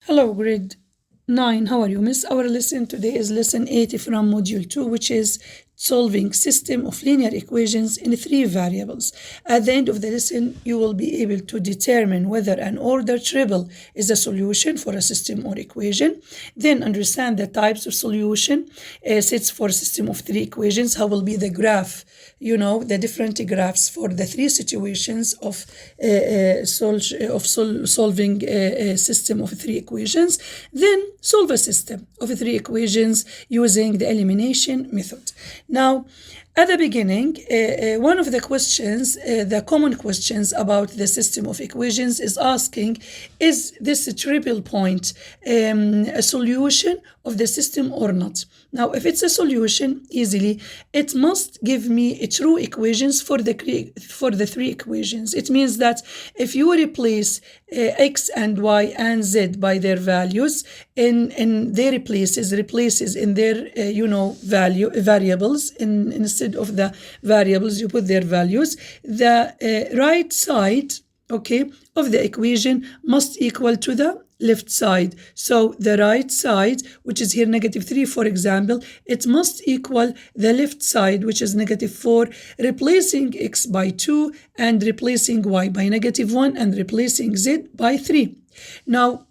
Hello, grade 9. How are you, miss? Our lesson today is lesson 8 from module 2, which is solving system of linear equations in 3 variables. At the end of the lesson, you will be able to determine whether an order triple is a solution for a system or equation, then understand the types of solution, sets for a system of 3 equations, how will be the graph, the different graphs for the 3 situations of solving a system of 3 equations, then solve a system of 3 equations using the elimination method. Now, at the beginning, one of the questions, the common questions about the system of equations is asking, is this triple point a solution of the system or not? Now, if it's a solution, easily, it must give me true equations for the 3 equations. It means that if you replace x and y and z by their values in their replaces in their variables, instead of the variables you put their values, the right side, okay, of the equation must equal to the left side. So the right side, which is here -3, for example, it must equal the left side, which is -4, replacing x by 2 and replacing y by -1 and replacing z by 3. Now,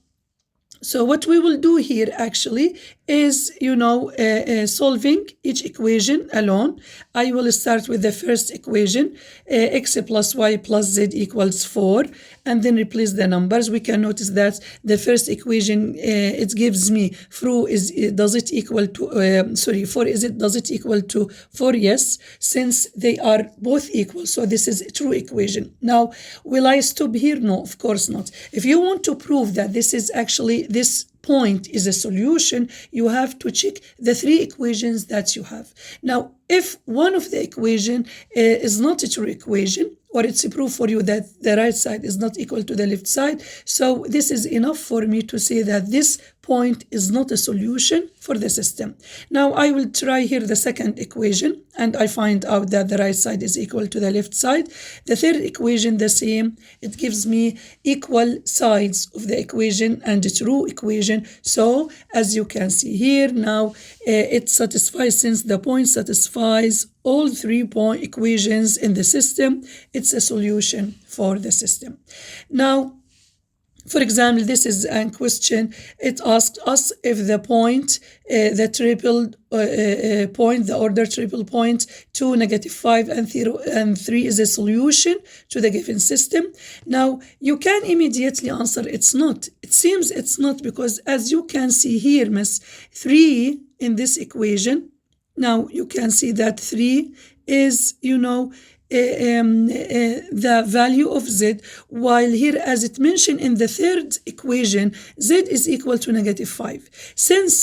so what we will do here actually is, solving each equation alone. I will start with the first equation, x plus y plus z equals 4, and then replace the numbers. We can notice that the first equation, it gives me 4 is it equal to 4? Yes, since they are both equal, so this is a true equation. Now, will I stop here? No, of course not. If you want to prove that this point is a solution, you have to check the 3 equations that you have. Now, if one of the equation is not a true equation, or it's a proof for you that the right side is not equal to the left side, so this is enough for me to say that this point is not a solution for the system. Now, I will try here the second equation, and I find out that the right side is equal to the left side. The third equation, the same. It gives me equal sides of the equation and a true equation. So, as you can see here, now it satisfies, since the point satisfies all 3 point equations in the system, it's a solution for the system. Now, for example, this is a question. It asked us if the point, the triple point, the order triple point 2, -5, and 3 is a solution to the given system. Now, you can immediately answer it's not. It seems it's not, because as you can see here, miss, 3 in this equation, now you can see that 3 is, the value of z, while here, as it mentioned in the third equation, z is equal to -5. Since,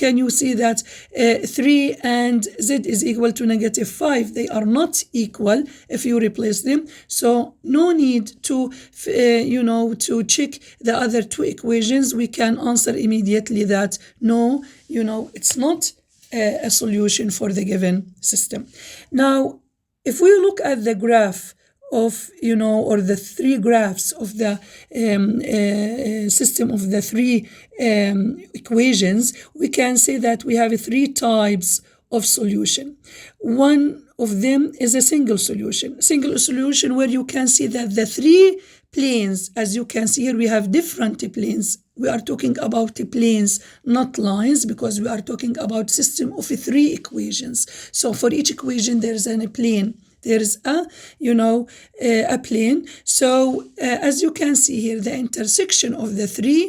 can you see that 3 and z is equal to -5, they are not equal if you replace them. So no need to, to check the other 2 equations. We can answer immediately that no, it's not a solution for the given system. Now, if we look at the graph of, or the 3 graphs of the system of the 3 equations, we can say that we have 3 types of solution. One of them is a single solution where you can see that the 3 planes, as you can see here, we have different planes. We are talking about planes, not lines, because we are talking about system of 3 equations. So for each equation, there's a plane. There's a plane. So as you can see here, the intersection of the 3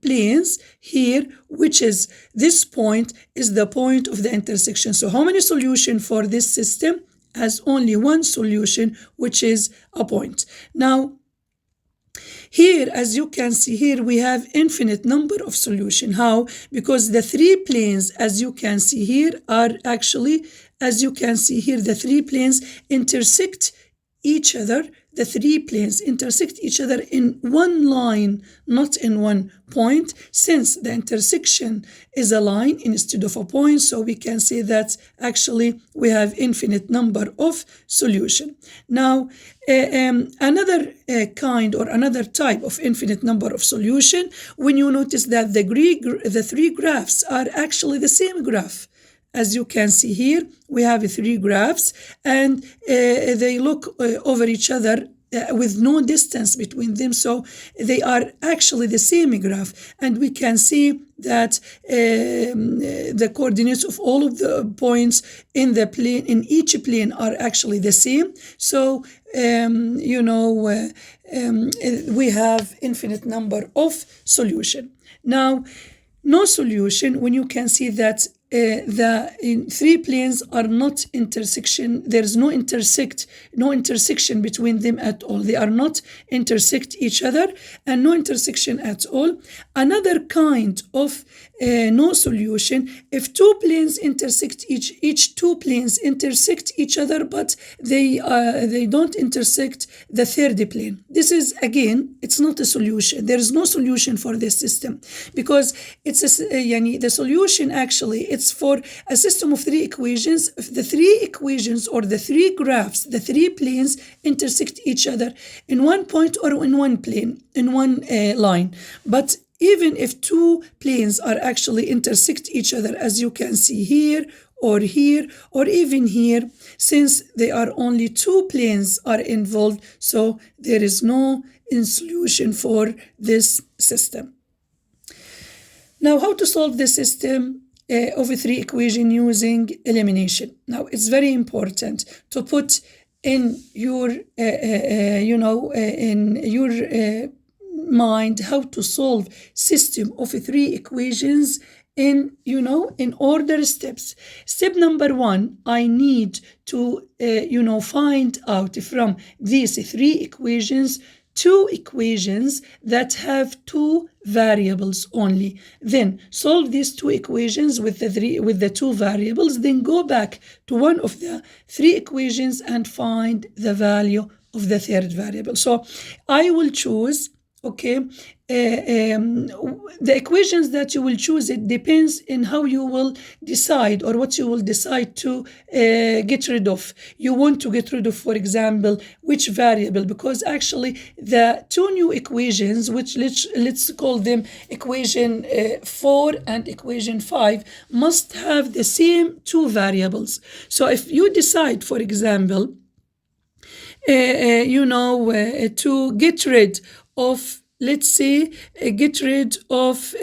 planes here, which is this point, is the point of the intersection. So how many solutions for this system? Has only one solution, which is a point. Now, here, as you can see here, we have infinite number of solutions. How? Because the 3 planes, as you can see here, are actually, as you can see here, the 3 planes intersect each other. the three planes intersect each other in one line, not in one point. Since the intersection is a line instead of a point, so we can say that actually we have infinite number of solution. Now, another kind or another type of infinite number of solution, when you notice that the three graphs are actually the same graph. As you can see here, we have three graphs and they look over each other with no distance between them, so they are actually the same graph, and we can see that the coordinates of all of the points in the plane, in each plane, are actually the same. So we have infinite number of solution. Now, no solution, when you can see that the three planes are not intersection, there's no intersection between them at all. They are not intersect each other, and no intersection at all. Another kind of no solution, if two planes intersect, each two planes intersect each other, but they don't intersect the third plane. This is, again, it's not a solution. There is no solution for this system, because it's the solution actually, it's for a system of three equations. If the three equations or the three graphs, the three planes intersect each other in one point or in one plane, in one line. But even if two planes are actually intersect each other, as you can see here, or even here, since there are only two planes are involved, so there is no solution for this system. Now, how to solve the system of a three equation using elimination? Now, it's very important to put in your mind how to solve system of three equations in order steps. Step number one, I need to find out from these three equations two equations that have two variables only. Then solve these two equations with the two variables, then go back to one of the three equations and find the value of the third variable. So I will choose, the equations that you will choose, it depends in how you will decide or what you will decide to get rid of. You want to get rid of, for example, which variable, because actually the two new equations, which let's call them equation 4 and equation 5, must have the same two variables. So if you decide, for example, to get rid of, let's say, get rid of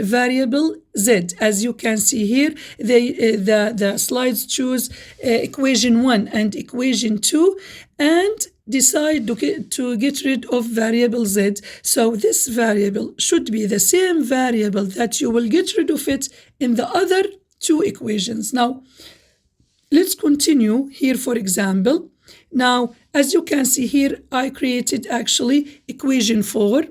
variable z, as you can see here, the slides choose equation 1 and equation 2 and decide to get rid of variable z. So this variable should be the same variable that you will get rid of it in the other two equations. Now let's continue here. For example, now, as you can see here, I created actually equation 4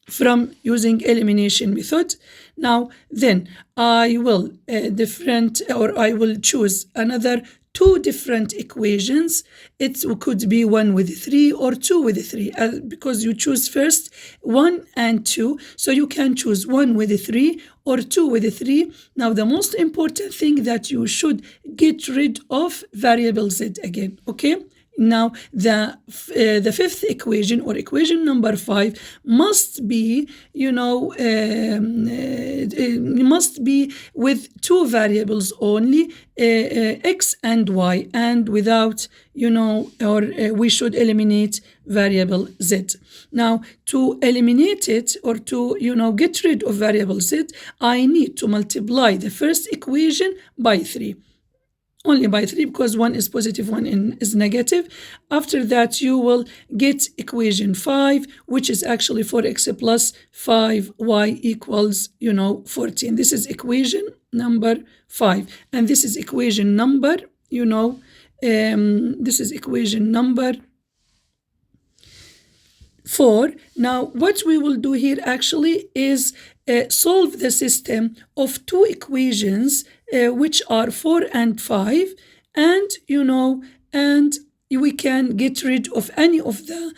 from using elimination method. Now, then I will I will choose another two different equations. It could be 1 with 3 or 2 with 3, because you choose first 1 and 2. So you can choose 1 with 3 or 2 with 3. Now, the most important thing that you should get rid of variable z again, okay? Now, the fifth equation, or equation number 5, must be, must be with two variables only, x and y, and without, we should eliminate variable z. Now, to eliminate it, or to, get rid of variable z, I need to multiply the first equation by 3. Only by 3, because one is positive, one is negative. After that, you will get equation 5, which is actually 4x plus 5y equals, 14. This is equation number 5. And this is equation number, this is equation number 4. Now, what we will do here actually is solve the system of two equations which are 4 and 5, and we can get rid of any of the,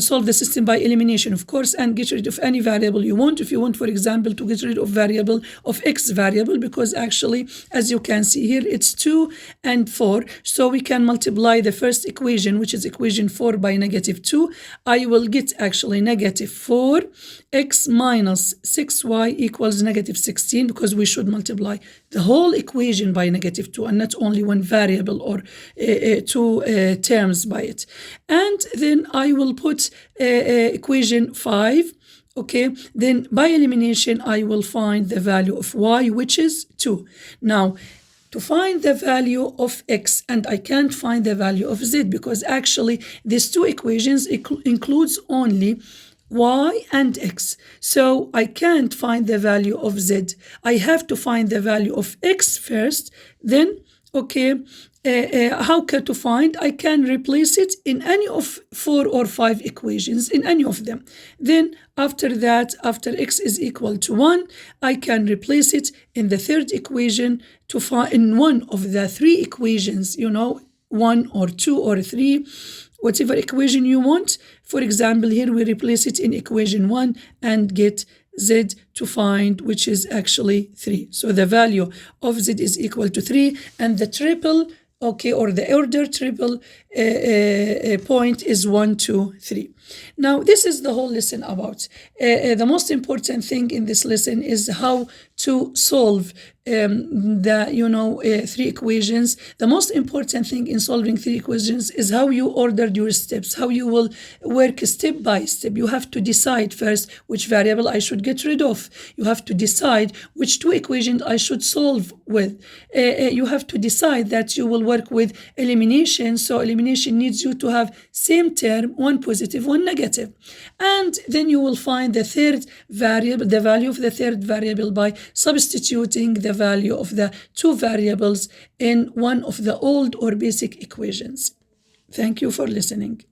solve the system by elimination, of course, and get rid of any variable you want. If you want, for example, to get rid of variable of x variable, because actually, as you can see here, it's 2 and 4. So we can multiply the first equation, which is equation 4, by negative 2. I will get actually negative 4x minus 6y equals negative 16, because we should multiply the whole equation by negative 2 and not only one variable or two terms by it. And then I will put equation 5. Okay, then by elimination, I will find the value of y, which is 2. Now, to find the value of x, and I can't find the value of z, because actually these two equations includes only y and x. So I can't find the value of z. I have to find the value of x first, then, okay, how can to find? I can replace it in any of 4 or 5 equations, in any of them. Then after that, after x is equal to 1, I can replace it in the third equation to find in one of the 3 equations, 1 or 2 or 3, whatever equation you want. For example, here we replace it in equation 1 and get z to find, which is actually 3. So the value of z is equal to 3, and the triple, okay, or the order triple point is 1, 2, 3. Now, this is the whole lesson about. The most important thing in this lesson is how to solve the 3 equations. The most important thing in solving 3 equations is how you ordered your steps, how you will work step by step. You have to decide first which variable I should get rid of. You have to decide which 2 equations I should solve with. You have to decide that you will work with elimination. So elimination needs you to have same term, one positive, one negative. And then you will find the third variable, the value of the third variable, by substituting the value of the 2 variables in one of the old or basic equations. Thank you for listening.